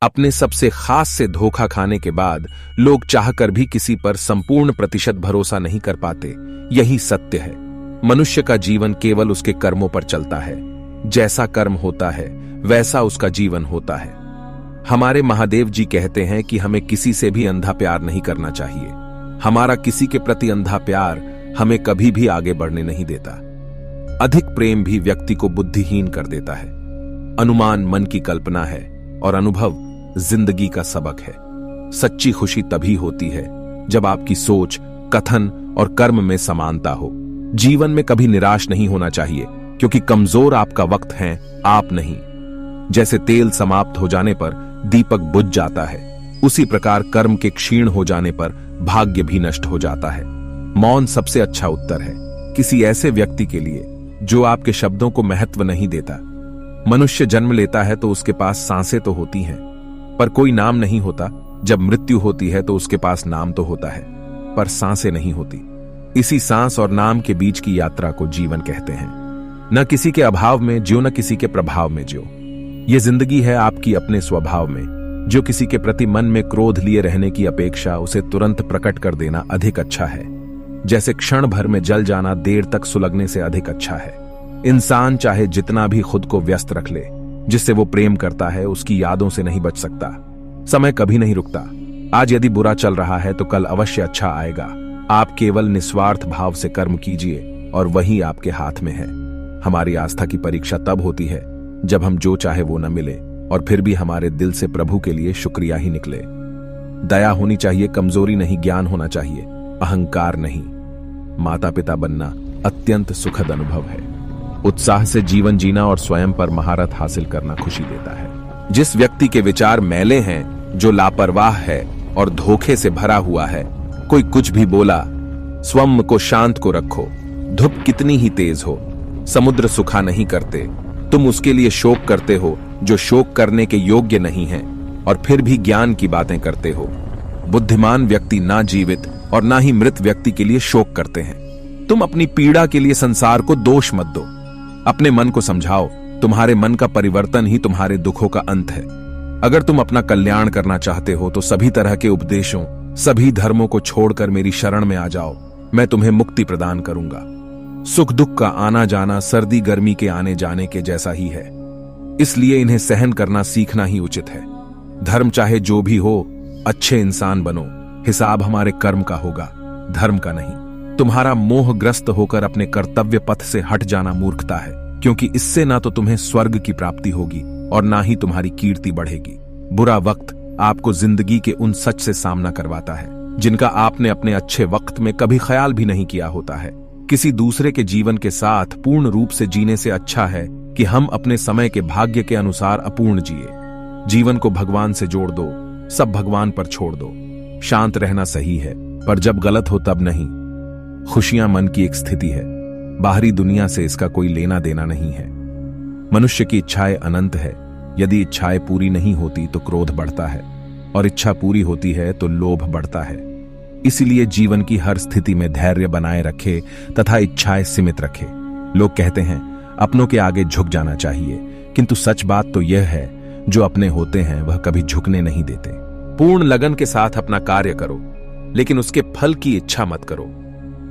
अपने सबसे खास से धोखा खाने के बाद लोग चाहकर भी किसी पर संपूर्ण प्रतिशत भरोसा नहीं कर पाते। यही सत्य है। मनुष्य का जीवन केवल उसके कर्मों पर चलता है। जैसा कर्म होता है वैसा उसका जीवन होता है। हमारे महादेव जी कहते हैं कि हमें किसी से भी अंधा प्यार नहीं करना चाहिए। हमारा किसी के प्रति अंधा प्यार हमें कभी भी आगे बढ़ने नहीं देता। अधिक प्रेम भी व्यक्ति को बुद्धिहीन कर देता है। अनुमान मन की कल्पना है और अनुभव जिंदगी का सबक है। सच्ची खुशी तभी होती है जब आपकी सोच, कथन और कर्म में समानता हो। जीवन में कभी निराश नहीं होना चाहिए, क्योंकि कमजोर आपका वक्त है, आप नहीं। जैसे तेल समाप्त हो जाने पर दीपक बुझ जाता है, उसी प्रकार कर्म के क्षीण हो जाने पर भाग्य भी नष्ट हो जाता है। मौन सबसे अच्छा उत्तर है किसी ऐसे व्यक्ति के लिए जो आपके शब्दों को महत्व नहीं देता। मनुष्य जन्म लेता है तो उसके पास सांसें तो होती हैं, पर कोई नाम नहीं होता। जब मृत्यु होती है तो उसके पास नाम तो होता है, पर सांसें नहीं होती। इसी सांस और नाम के बीच की यात्रा को जीवन कहते हैं। न किसी के अभाव में ज्यो, न किसी के प्रभाव में ज्यो। ये जिंदगी है आपकी अपने स्वभाव में। जो किसी के प्रति मन में क्रोध लिए रहने की अपेक्षा उसे तुरंत प्रकट कर देना अधिक अच्छा है। जैसे क्षण भर में जल जाना देर तक सुलगने से अधिक अच्छा है। इंसान चाहे जितना भी खुद को व्यस्त रख ले, जिससे वो प्रेम करता है उसकी यादों से नहीं बच सकता। समय कभी नहीं रुकता। आज यदि बुरा चल रहा है तो कल अवश्य अच्छा आएगा। आप केवल निस्वार्थ भाव से कर्म कीजिए और वही आपके हाथ में है। हमारी आस्था की परीक्षा तब होती है जब हम जो चाहे वो न मिले और फिर भी हमारे दिल से प्रभु के लिए शुक्रिया ही निकले। दया होनी चाहिए, कमजोरी नहीं। ज्ञान होना चाहिए, अहंकार नहीं। माता पिता बनना अत्यंत सुखद अनुभव है। उत्साह से जीवन जीना और स्वयं पर महारत हासिल करना खुशी देता है। जिस व्यक्ति के विचार मैले हैं, जो लापरवाह है और धोखे से भरा हुआ है, कोई कुछ भी बोला, स्वयं को शांत को रखो। धूप कितनी ही तेज हो, समुद्र सुखा नहीं करते। तुम उसके लिए शोक करते हो जो शोक करने के योग्य नहीं है, और फिर भी ज्ञान की बातें करते हो। बुद्धिमान व्यक्ति ना जीवित और ना ही मृत व्यक्ति के लिए शोक करते हैं। तुम अपनी पीड़ा के लिए संसार को दोष मत दो। अपने मन को समझाओ, तुम्हारे मन का परिवर्तन ही तुम्हारे दुखों का अंत है। अगर तुम अपना कल्याण करना चाहते हो तो सभी तरह के उपदेशों, सभी धर्मों को छोड़कर मेरी शरण में आ जाओ। मैं तुम्हें मुक्ति प्रदान करूंगा। सुख दुख का आना जाना सर्दी गर्मी के आने जाने के जैसा ही है, इसलिए इन्हें सहन करना सीखना ही उचित है। धर्म चाहे जो भी हो, अच्छे इंसान बनो। हिसाब हमारे कर्म का होगा, धर्म का नहीं। तुम्हारा मोहग्रस्त होकर अपने कर्तव्य पथ से हट जाना मूर्खता है, क्योंकि इससे ना तो तुम्हें स्वर्ग की प्राप्ति होगी और ना ही तुम्हारी कीर्ति बढ़ेगी। बुरा वक्त आपको जिंदगी के उन सच से सामना करवाता है जिनका आपने अपने अच्छे वक्त में कभी ख्याल भी नहीं किया होता है। किसी दूसरे के जीवन के साथ पूर्ण रूप से जीने से अच्छा है कि हम अपने समय के भाग्य के अनुसार अपूर्ण जिए। जीवन को भगवान से जोड़ दो, सब भगवान पर छोड़ दो। शांत रहना सही है, पर जब गलत हो तब नहीं। खुशियां मन की एक स्थिति है, बाहरी दुनिया से इसका कोई लेना देना नहीं है। मनुष्य की इच्छाएं अनंत है। यदि इच्छाएं पूरी नहीं होती तो क्रोध बढ़ता है, और इच्छा पूरी होती है तो लोभ बढ़ता है। इसीलिए जीवन की हर स्थिति में धैर्य बनाए रखे तथा इच्छाएं सीमित रखे। लोग कहते हैं अपनों के आगे झुक जाना चाहिए, किंतु सच बात तो यह है, जो अपने होते हैं वह कभी झुकने नहीं देते। पूर्ण लगन के साथ अपना कार्य करो, लेकिन उसके फल की इच्छा मत करो,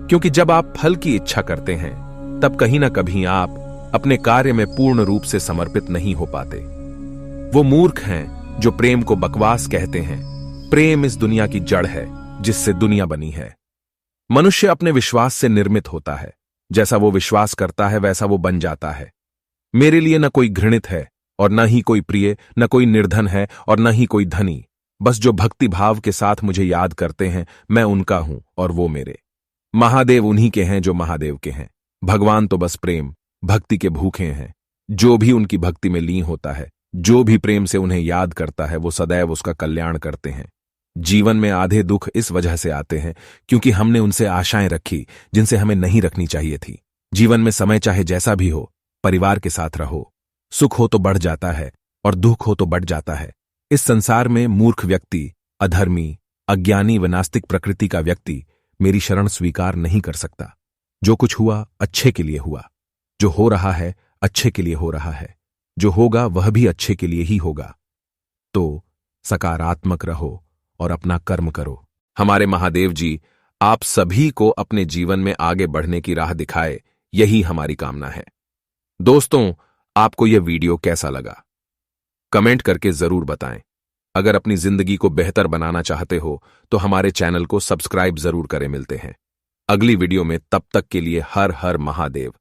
क्योंकि जब आप फल की इच्छा करते हैं तब कहीं ना कहीं आप अपने कार्य में पूर्ण रूप से समर्पित नहीं हो पाते। वो मूर्ख हैं जो प्रेम को बकवास कहते हैं। प्रेम इस दुनिया की जड़ है जिससे दुनिया बनी है। मनुष्य अपने विश्वास से निर्मित होता है। जैसा वो विश्वास करता है वैसा वो बन जाता है। मेरे लिए न कोई घृणित है और न ही कोई प्रिय, न कोई निर्धन है और न ही कोई धनी। बस जो भक्ति भाव के साथ मुझे याद करते हैं, मैं उनका हूं और वो मेरे। महादेव उन्हीं के हैं जो महादेव के हैं। भगवान तो बस प्रेम भक्ति के भूखे हैं। जो भी उनकी भक्ति में लीन होता है, जो भी प्रेम से उन्हें याद करता है, वो सदैव उसका कल्याण करते हैं। जीवन में आधे दुख इस वजह से आते हैं क्योंकि हमने उनसे आशाएं रखी जिनसे हमें नहीं रखनी चाहिए थी। जीवन में समय चाहे जैसा भी हो, परिवार के साथ रहो। सुख हो तो बढ़ जाता है और दुख हो तो बढ़ जाता है। इस संसार में मूर्ख व्यक्ति, अधर्मी, अज्ञानी व नास्तिक प्रकृति का व्यक्ति मेरी शरण स्वीकार नहीं कर सकता। जो कुछ हुआ अच्छे के लिए हुआ, जो हो रहा है अच्छे के लिए हो रहा है, जो होगा वह भी अच्छे के लिए ही होगा। तो सकारात्मक रहो और अपना कर्म करो। हमारे महादेव जी आप सभी को अपने जीवन में आगे बढ़ने की राह दिखाए, यही हमारी कामना है। दोस्तों, आपको यह वीडियो कैसा लगा? कमेंट करके जरूर बताएं। अगर अपनी जिंदगी को बेहतर बनाना चाहते हो तो हमारे चैनल को सब्सक्राइब जरूर करें। मिलते हैं अगली वीडियो में, तब तक के लिए हर हर महादेव।